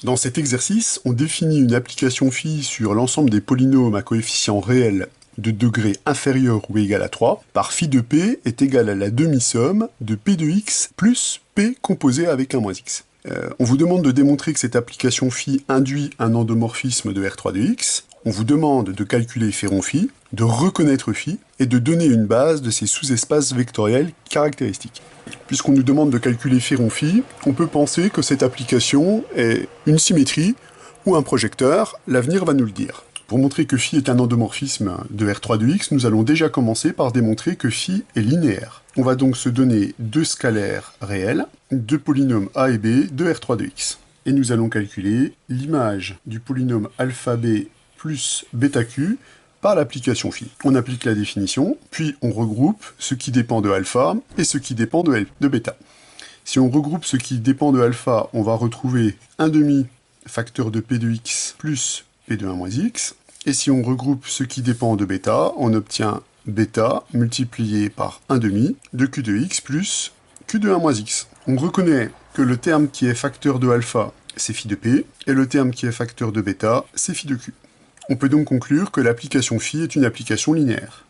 Dans cet exercice, on définit une application phi sur l'ensemble des polynômes à coefficient réel de degré inférieur ou égal à 3, par phi de p est égal à la demi-somme de p de x plus p composé avec 1 moins x. On vous demande de démontrer que cette application phi induit un endomorphisme de R3 de x. On vous demande de calculer féron phi, de reconnaître phi, et de donner une base de ces sous-espaces vectoriels caractéristiques. Puisqu'on nous demande de calculer féron phi, on peut penser que cette application est une symétrie ou un projecteur, l'avenir va nous le dire. Pour montrer que phi est un endomorphisme de R3 de x, nous allons déjà commencer par démontrer que phi est linéaire. On va donc se donner deux scalaires réels, deux polynômes a et b de R3 de x. Et nous allons calculer l'image du polynôme alpha b plus bêta q par l'application phi. On applique la définition, puis on regroupe ce qui dépend de alpha et ce qui dépend de bêta. Si on regroupe ce qui dépend de alpha, on va retrouver 1 demi facteur de p de x plus p de 1 moins x. Et si on regroupe ce qui dépend de bêta, on obtient bêta multiplié par 1 demi de q de x plus q de 1 moins x. On reconnaît que le terme qui est facteur de alpha, c'est phi de p, et le terme qui est facteur de bêta, c'est phi de q. On peut donc conclure que l'application phi est une application linéaire.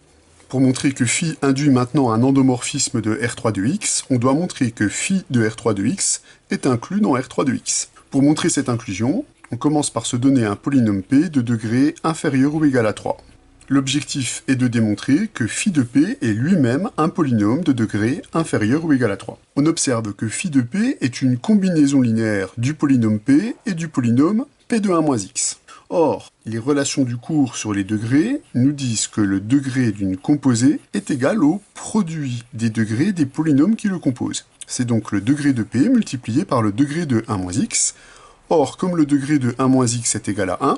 Pour montrer que phi induit maintenant un endomorphisme de R3 de x, on doit montrer que phi de R3 de x est inclus dans R3 de x. Pour montrer cette inclusion, on commence par se donner un polynôme p de degré inférieur ou égal à 3. L'objectif est de démontrer que phi de p est lui-même un polynôme de degré inférieur ou égal à 3. On observe que phi de p est une combinaison linéaire du polynôme p et du polynôme p de 1 moins x. Or, les relations du cours sur les degrés nous disent que le degré d'une composée est égal au produit des degrés des polynômes qui le composent. C'est donc le degré de p multiplié par le degré de 1 moins x. Or, comme le degré de 1 moins x est égal à 1,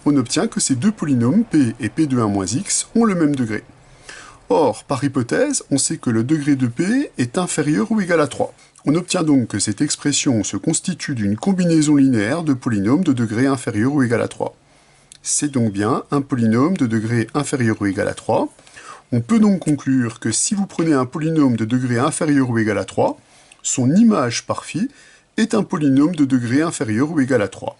on obtient que ces deux polynômes, p et p de 1 moins x, ont le même degré. Or, par hypothèse, on sait que le degré de p est inférieur ou égal à 3. On obtient donc que cette expression se constitue d'une combinaison linéaire de polynômes de degré inférieur ou égal à 3. C'est donc bien un polynôme de degré inférieur ou égal à 3. On peut donc conclure que si vous prenez un polynôme de degré inférieur ou égal à 3, son image par phi est un polynôme de degré inférieur ou égal à 3,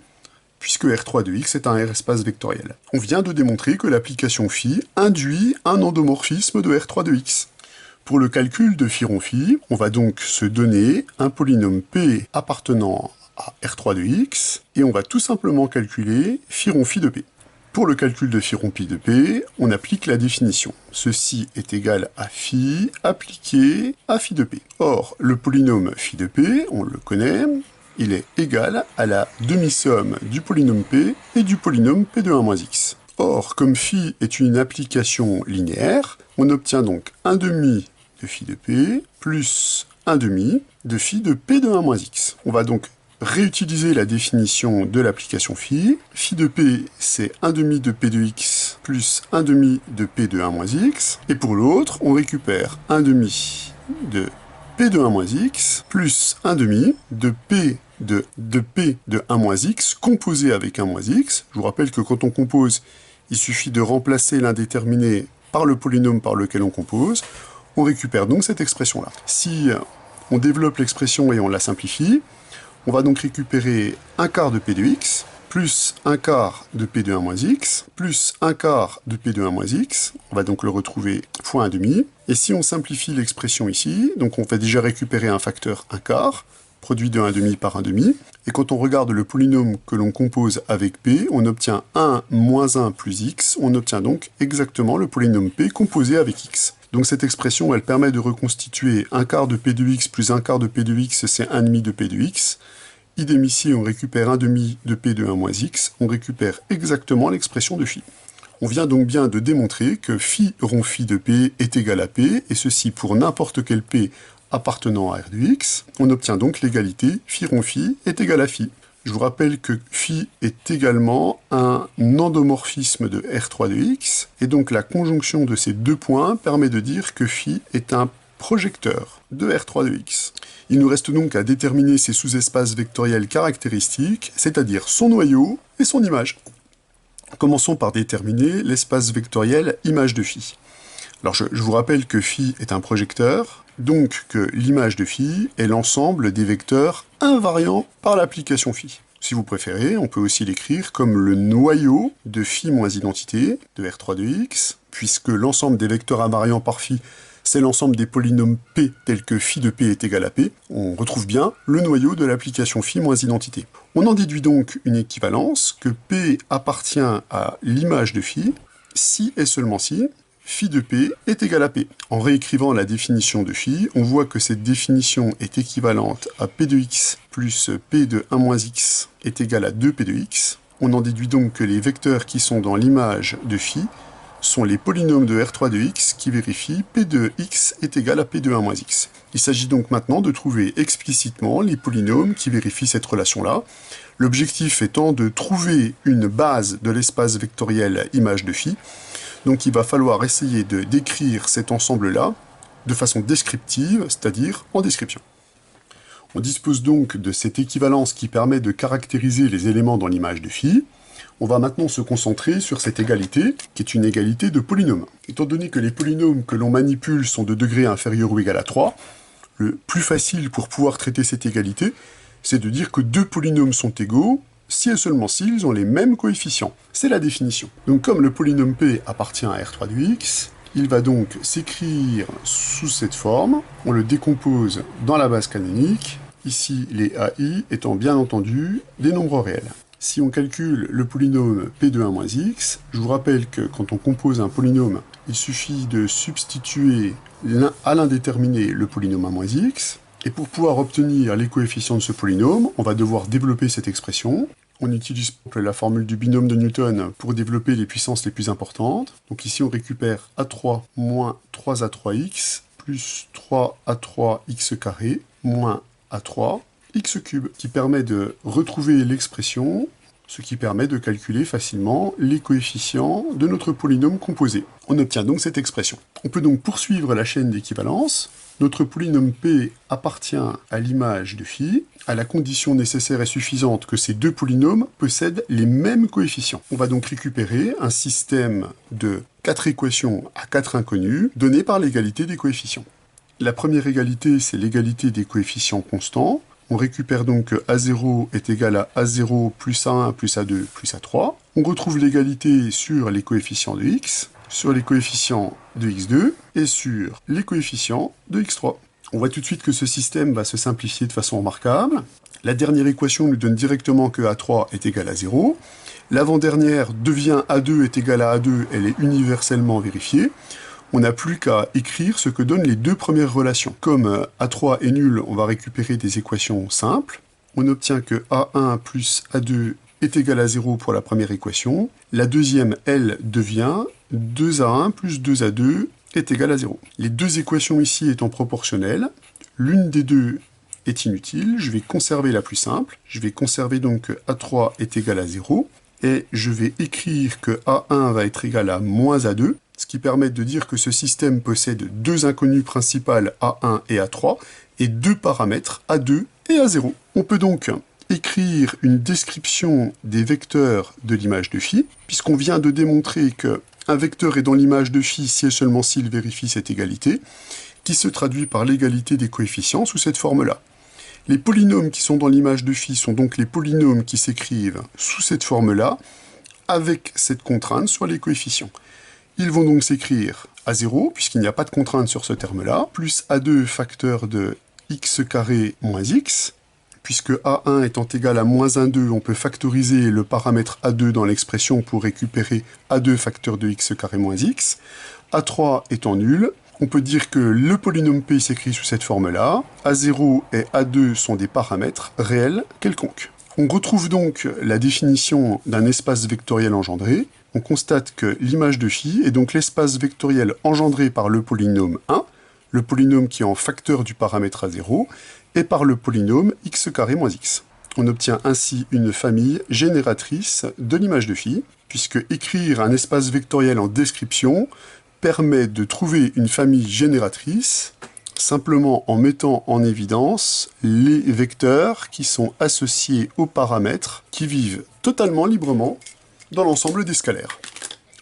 puisque R3 de x est un R-espace vectoriel. On vient de démontrer que l'application phi induit un endomorphisme de R3 de x. Pour le calcul de phi rond phi, on va donc se donner un polynôme p appartenant à R3 de x, et on va tout simplement calculer phi rond phi de p. Pour le calcul de phi rond pi de p, on applique la définition. Ceci est égal à phi appliqué à phi de p. Or, le polynôme phi de p, on le connaît, il est égal à la demi-somme du polynôme p et du polynôme p de 1 moins x. Or, comme phi est une application linéaire, on obtient donc 1 demi de phi de p plus 1 demi de phi de p de 1 moins x. On va donc réutiliser la définition de l'application phi. Phi de p, c'est 1 demi de p de x plus 1 demi de p de 1 moins x. Et pour l'autre, on récupère 1 demi de p de 1 moins x plus 1 demi de p de 1 moins x composé avec 1 moins x. Je vous rappelle que quand on compose, il suffit de remplacer l'indéterminé par le polynôme par lequel on compose. On récupère donc cette expression-là. Si on développe l'expression et on la simplifie, on va donc récupérer 1 quart de p de x, plus 1 quart de p de 1 moins x, plus 1 quart de p de 1 moins x. On va donc le retrouver fois 1 demi. Et si on simplifie l'expression ici, donc on va déjà récupérer un facteur 1 quart, produit de 1 demi par 1 demi. Et quand on regarde le polynôme que l'on compose avec p, on obtient 1 moins 1 plus x. On obtient donc exactement le polynôme p composé avec x. Donc cette expression, elle permet de reconstituer 1 quart de p de x plus 1 quart de p de x, c'est 1 demi de p de x. Idem ici, on récupère 1 demi de p de 1 moins x, on récupère exactement l'expression de phi. On vient donc bien de démontrer que phi rond phi de p est égal à p, et ceci pour n'importe quel p appartenant à R de x. On obtient donc l'égalité phi rond phi est égal à phi. Je vous rappelle que phi est également un endomorphisme de R3 de x, et donc la conjonction de ces deux points permet de dire que phi est un projecteur de R3 de x. Il nous reste donc à déterminer ces sous-espaces vectoriels caractéristiques, c'est-à-dire son noyau et son image. Commençons par déterminer l'espace vectoriel image de phi. Alors je vous rappelle que phi est un projecteur, donc que l'image de phi est l'ensemble des vecteurs invariants par l'application phi. Si vous préférez, on peut aussi l'écrire comme le noyau de phi moins identité de R3 de x, puisque l'ensemble des vecteurs invariants par phi, c'est l'ensemble des polynômes P tels que phi de P est égal à P. On retrouve bien le noyau de l'application phi moins identité. On en déduit donc une équivalence que P appartient à l'image de phi, si et seulement si phi de P est égal à P. En réécrivant la définition de phi, on voit que cette définition est équivalente à P de x plus P de 1 moins x est égal à 2P de x. On en déduit donc que les vecteurs qui sont dans l'image de phi sont les polynômes de R3 de x qui vérifient P de x est égal à P de 1 moins x. Il s'agit donc maintenant de trouver explicitement les polynômes qui vérifient cette relation-là, l'objectif étant de trouver une base de l'espace vectoriel image de phi. Donc il va falloir essayer de décrire cet ensemble-là de façon descriptive, c'est-à-dire en description. On dispose donc de cette équivalence qui permet de caractériser les éléments dans l'image de phi. On va maintenant se concentrer sur cette égalité, qui est une égalité de polynômes. Étant donné que les polynômes que l'on manipule sont de degré inférieur ou égal à 3, le plus facile pour pouvoir traiter cette égalité, c'est de dire que deux polynômes sont égaux, si et seulement s'ils ont les mêmes coefficients. C'est la définition. Donc comme le polynôme P appartient à R3 de x, il va donc s'écrire sous cette forme. On le décompose dans la base canonique, ici les AI étant bien entendu des nombres réels. Si on calcule le polynôme P de 1 moins x, je vous rappelle que quand on compose un polynôme, il suffit de substituer à l'indéterminé le polynôme 1 moins x, et pour pouvoir obtenir les coefficients de ce polynôme, on va devoir développer cette expression. On utilise la formule du binôme de Newton pour développer les puissances les plus importantes. Donc ici on récupère A3 moins 3A3x plus 3A3x carré moins A3 x cube, qui permet de retrouver l'expression, ce qui permet de calculer facilement les coefficients de notre polynôme composé. On obtient donc cette expression. On peut donc poursuivre la chaîne d'équivalence. Notre polynôme P appartient à l'image de phi, à la condition nécessaire et suffisante que ces deux polynômes possèdent les mêmes coefficients. On va donc récupérer un système de 4 équations à 4 inconnus, données par l'égalité des coefficients. La première égalité, c'est l'égalité des coefficients constants. On récupère donc que A0 est égal à A0 plus A1 plus A2 plus A3. On retrouve l'égalité sur les coefficients de x, sur les coefficients de x2 et sur les coefficients de x3. On voit tout de suite que ce système va se simplifier de façon remarquable. La dernière équation nous donne directement que A3 est égal à 0. L'avant-dernière devient A2 est égal à A2, elle est universellement vérifiée. On n'a plus qu'à écrire ce que donnent les deux premières relations. Comme A3 est nul, on va récupérer des équations simples. On obtient que A1 plus A2 est égal à 0 pour la première équation. La deuxième, elle, devient 2A1 plus 2A2 est égal à 0. Les deux équations ici étant proportionnelles, l'une des deux est inutile. Je vais conserver la plus simple. Je vais conserver donc que A3 est égal à 0. Et je vais écrire que A1 va être égal à moins A2, ce qui permet de dire que ce système possède deux inconnues principales A1 et A3, et deux paramètres A2 et A0. On peut donc écrire une description des vecteurs de l'image de phi, puisqu'on vient de démontrer qu'un vecteur est dans l'image de phi si et seulement s'il vérifie cette égalité, qui se traduit par l'égalité des coefficients sous cette forme-là. Les polynômes qui sont dans l'image de phi sont donc les polynômes qui s'écrivent sous cette forme-là, avec cette contrainte sur les coefficients. Ils vont donc s'écrire à 0, puisqu'il n'y a pas de contrainte sur ce terme-là, plus A2 facteur de x carré moins x, puisque A1 étant égal à moins 1, 2, on peut factoriser le paramètre A2 dans l'expression pour récupérer A2 facteur de x carré moins x. A3 étant nul, on peut dire que le polynôme P s'écrit sous cette forme-là. A0 et A2 sont des paramètres réels quelconques. On retrouve donc la définition d'un espace vectoriel engendré. On constate que l'image de phi est donc l'espace vectoriel engendré par le polynôme 1, le polynôme qui est en facteur du paramètre A0, et par le polynôme x carré moins x. On obtient ainsi une famille génératrice de l'image de phi, puisque écrire un espace vectoriel en description permet de trouver une famille génératrice simplement en mettant en évidence les vecteurs qui sont associés aux paramètres qui vivent totalement librement dans l'ensemble des scalaires.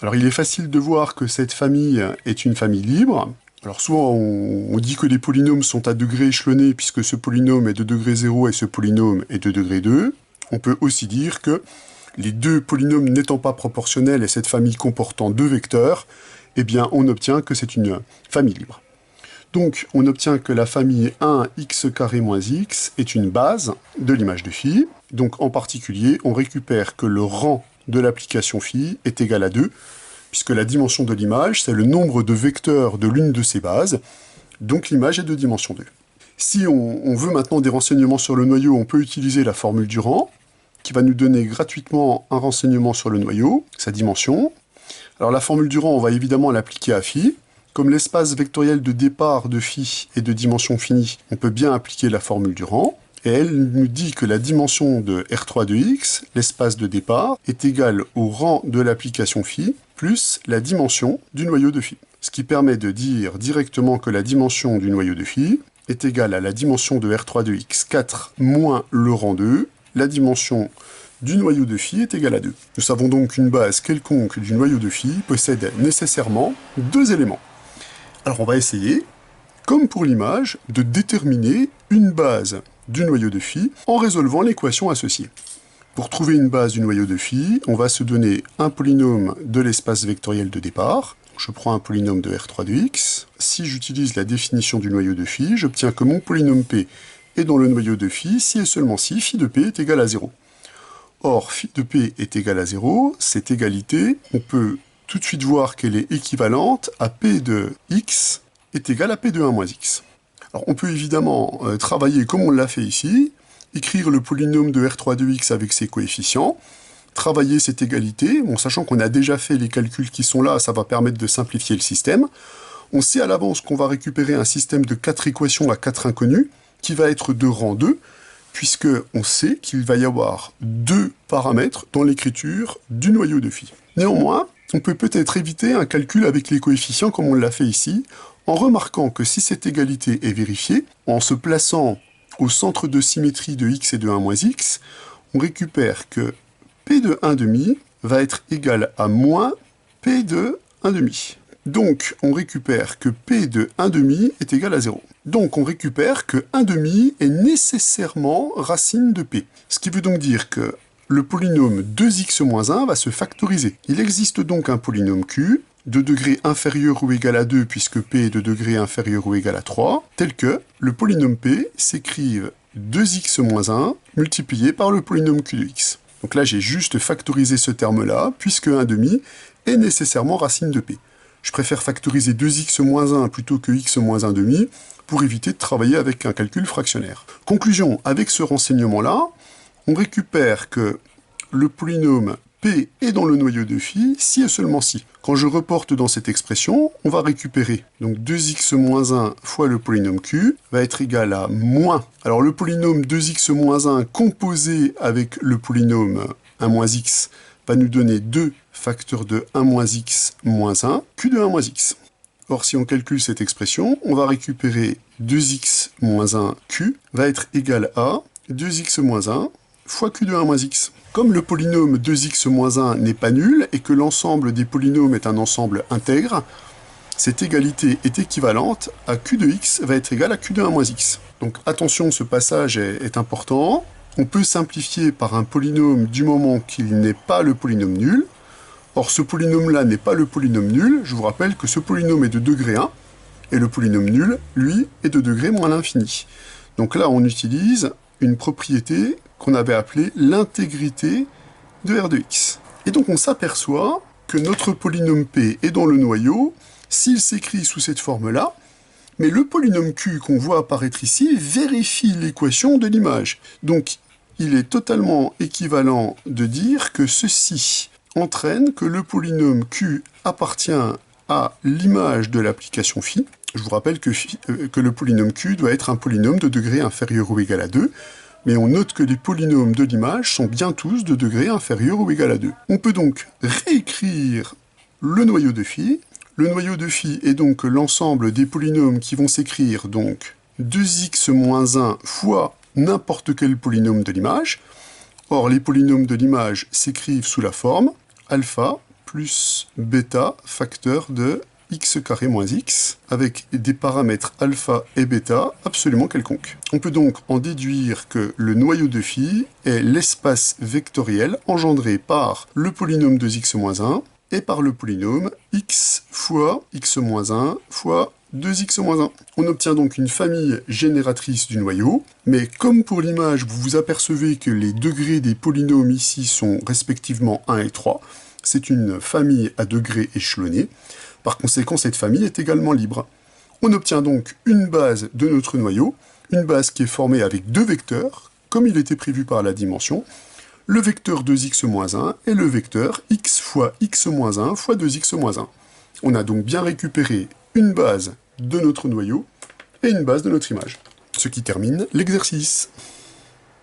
Alors il est facile de voir que cette famille est une famille libre. Alors souvent on dit que les polynômes sont à degré échelonné puisque ce polynôme est de degré 0 et ce polynôme est de degré 2. On peut aussi dire que les deux polynômes n'étant pas proportionnels et cette famille comportant deux vecteurs, eh bien on obtient que c'est une famille libre. Donc on obtient que la famille 1x² moins x est une base de l'image de phi. Donc en particulier, on récupère que le rang de l'application phi est égal à 2, puisque la dimension de l'image, c'est le nombre de vecteurs de l'une de ces bases, donc l'image est de dimension 2. Si on veut maintenant des renseignements sur le noyau, on peut utiliser la formule du rang, qui va nous donner gratuitement un renseignement sur le noyau, sa dimension. Alors la formule du rang, on va évidemment l'appliquer à phi. Comme l'espace vectoriel de départ de phi est de dimension finie, on peut bien appliquer la formule du rang. Et elle nous dit que la dimension de R3 de x, l'espace de départ, est égale au rang de l'application phi plus la dimension du noyau de phi. Ce qui permet de dire directement que la dimension du noyau de phi est égale à la dimension de R3 de x, 4 moins le rang 2, la dimension du noyau de phi est égale à 2. Nous savons donc qu'une base quelconque du noyau de phi possède nécessairement deux éléments. Alors on va essayer, comme pour l'image, de déterminer une base du noyau de phi en résolvant l'équation associée. Pour trouver une base du noyau de phi, on va se donner un polynôme de l'espace vectoriel de départ. Je prends un polynôme de R3 de x. Si j'utilise la définition du noyau de phi, j'obtiens que mon polynôme P est dans le noyau de phi si et seulement si phi de P est égal à 0. Or, phi de P est égal à 0, cette égalité, on peut tout de suite voir qu'elle est équivalente à P de x est égal à P de 1 moins x. Alors on peut évidemment travailler comme on l'a fait ici, écrire le polynôme de R3 de x avec ses coefficients, travailler cette égalité, bon, sachant qu'on a déjà fait les calculs qui sont là, ça va permettre de simplifier le système. On sait à l'avance qu'on va récupérer un système de 4 équations à 4 inconnus, qui va être de rang 2, puisque on sait qu'il va y avoir deux paramètres dans l'écriture du noyau de phi. Néanmoins, on peut peut-être éviter un calcul avec les coefficients comme on l'a fait ici, en remarquant que si cette égalité est vérifiée, en se plaçant au centre de symétrie de x et de 1 moins x, on récupère que P de 1,5 va être égal à moins P de 1,5. Donc, on récupère que P de 1,5 est égal à 0. Donc, on récupère que 1,5 est nécessairement racine de P. Ce qui veut donc dire que le polynôme 2x-1 va se factoriser. Il existe donc un polynôme Q de degré inférieur ou égal à 2 puisque P est de degré inférieur ou égal à 3, tel que le polynôme P s'écrive 2x-1 multiplié par le polynôme Q de x. Donc là, j'ai juste factorisé ce terme-là, puisque 1,5 est nécessairement racine de P. Je préfère factoriser 2x-1 plutôt que x-1,5 pour éviter de travailler avec un calcul fractionnaire. Conclusion, avec ce renseignement-là, on récupère que le polynôme P est dans le noyau de phi si et seulement si. Quand je reporte dans cette expression, on va récupérer donc 2x-1 fois le polynôme Q va être égal à moins. Alors le polynôme 2x-1 composé avec le polynôme 1 moins x va nous donner 2 facteurs de 1 moins x moins 1, Q de 1 moins x. Or si on calcule cette expression, on va récupérer 2x moins 1 Q va être égal à 2x moins 1 fois Q de 1 moins x. Comme le polynôme 2x-1 n'est pas nul et que l'ensemble des polynômes est un ensemble intègre, cette égalité est équivalente à Q de x va être égal à Q de 1 moins x. Donc attention, ce passage est important. On peut simplifier par un polynôme du moment qu'il n'est pas le polynôme nul. Or ce polynôme-là n'est pas le polynôme nul. Je vous rappelle que ce polynôme est de degré 1 et le polynôme nul, lui, est de degré moins l'infini. Donc là, on utilise une propriété qu'on avait appelée l'intégrité de R de x. Et donc on s'aperçoit que notre polynôme P est dans le noyau s'il s'écrit sous cette forme-là, mais le polynôme Q qu'on voit apparaître ici vérifie l'équation de l'image. Donc il est totalement équivalent de dire que ceci entraîne que le polynôme Q appartient à l'image de l'application phi. Je vous rappelle que le polynôme Q doit être un polynôme de degré inférieur ou égal à 2, mais on note que les polynômes de l'image sont bien tous de degré inférieur ou égal à 2. On peut donc réécrire le noyau de phi. Le noyau de phi est donc l'ensemble des polynômes qui vont s'écrire donc 2x-1 fois n'importe quel polynôme de l'image. Or, les polynômes de l'image s'écrivent sous la forme alpha plus bêta facteur de x carré moins x, avec des paramètres alpha et bêta absolument quelconques. On peut donc en déduire que le noyau de phi est l'espace vectoriel engendré par le polynôme 2x-1 et par le polynôme x fois x-1 fois 2x-1. On obtient donc une famille génératrice du noyau, mais comme pour l'image, vous vous apercevez que les degrés des polynômes ici sont respectivement 1 et 3, c'est une famille à degrés échelonnés. Par conséquent, cette famille est également libre. On obtient donc une base de notre noyau, une base qui est formée avec deux vecteurs, comme il était prévu par la dimension, le vecteur 2x-1 et le vecteur x fois x-1 fois 2x-1. On a donc bien récupéré une base de notre noyau et une base de notre image. Ce qui termine l'exercice.